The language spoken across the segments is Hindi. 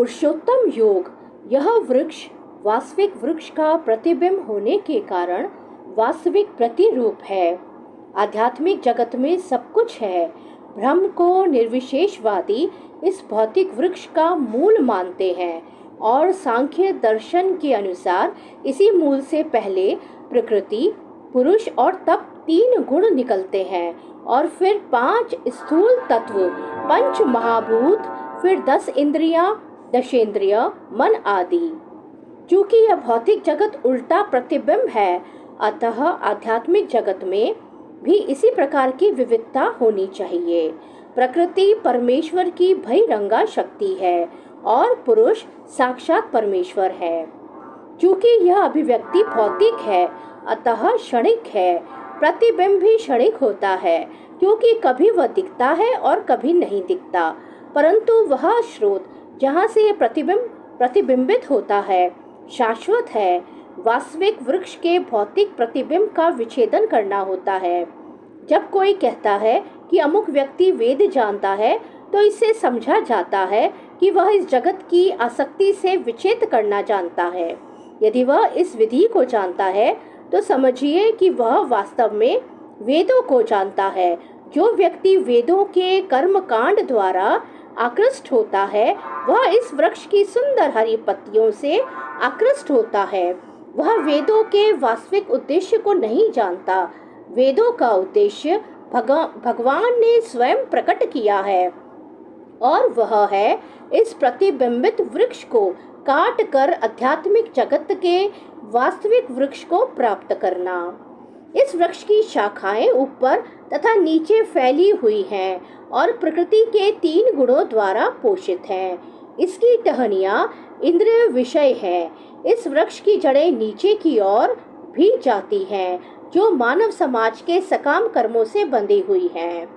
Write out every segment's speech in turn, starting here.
पुरुषोत्तम योग। यह वृक्ष वास्तविक वृक्ष का प्रतिबिंब होने के कारण वास्तविक प्रतिरूप है। आध्यात्मिक जगत में सब कुछ है। ब्रह्म को निर्विशेषवादी इस भौतिक वृक्ष का मूल मानते हैं और सांख्य दर्शन के अनुसार इसी मूल से पहले प्रकृति, पुरुष और तप 3 गुण निकलते हैं और फिर 5 स्थूल तत्व, 5 महाभूत, फिर 10 इंद्रियां, दशेंद्रिय, मन आदि। चूंकि यह भौतिक जगत उल्टा प्रतिबिंब है, अतः आध्यात्मिक जगत में भी इसी प्रकार की विविधता होनी चाहिए। प्रकृति परमेश्वर की बहिरंगा शक्ति है और पुरुष साक्षात परमेश्वर है। चूंकि यह अभिव्यक्ति भौतिक है, अतः क्षणिक है। प्रतिबिंब भी क्षणिक होता है, क्योंकि कभी वह दिखता है और कभी नहीं दिखता, परंतु वह स्रोत जहाँ से यह प्रतिबिंबित होता है शाश्वत है। वास्तविक वृक्ष के भौतिक प्रतिबिंब का विच्छेदन करना होता है। जब कोई कहता है कि अमुक व्यक्ति वेद जानता है, तो इससे समझा जाता है कि वह इस जगत की आसक्ति से विच्छेद करना जानता है। यदि वह इस विधि को जानता है, तो समझिए कि वह वास्तव में वेदों को जानता है। जो व्यक्ति वेदों के कर्म कांड द्वारा आकृष्ट होता है, वह इस वृक्ष की सुंदर हरी पत्तियों से आकृष्ट होता है। वह वेदों के वास्तविक उद्देश्य को नहीं जानता। वेदों का उद्देश्य भगवान ने स्वयं प्रकट किया है और वह है इस प्रतिबिंबित वृक्ष को काट कर आध्यात्मिक जगत के वास्तविक वृक्ष को प्राप्त करना। इस वृक्ष की शाखाएं ऊपर तथा नीचे फैली हुई हैं और प्रकृति के 3 गुणों द्वारा पोषित हैं। इसकी टहनियां इंद्रिय विषय है। इस वृक्ष की जड़ें नीचे की ओर भी जाती हैं, जो मानव समाज के सकाम कर्मों से बंधी हुई हैं।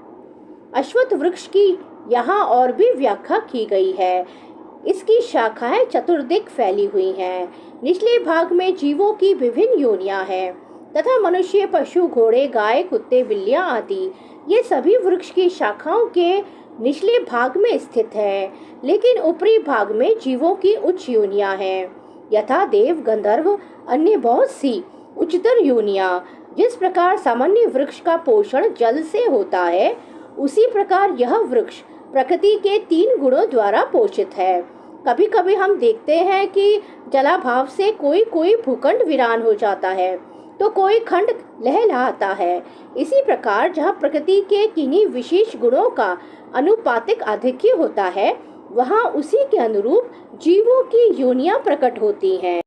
अश्वत्थ वृक्ष की यहाँ और भी व्याख्या की गई है। इसकी शाखाएं चतुर्दिक फैली हुई हैं। निचले भाग में जीवों की विभिन्न योनियां हैं तथा मनुष्य, पशु, घोड़े, गाय, कुत्ते, बिल्लियां आदि ये सभी वृक्ष की शाखाओं के निचले भाग में स्थित है। लेकिन ऊपरी भाग में जीवों की उच्च योनियां हैं, यथा देव, गंधर्व, अन्य बहुत सी उच्चतर योनियां। जिस प्रकार सामान्य वृक्ष का पोषण जल से होता है, उसी प्रकार यह वृक्ष प्रकृति के 3 गुणों द्वारा पोषित है। कभी कभी हम देखते हैं कि जलाभाव से कोई भूखंड वीरान हो जाता है, तो कोई खंड लहलहाता है। इसी प्रकार जहाँ प्रकृति के किन्हीं विशेष गुणों का अनुपातिक आधिक्य होता है, वहाँ उसी के अनुरूप जीवों की योनियां प्रकट होती हैं।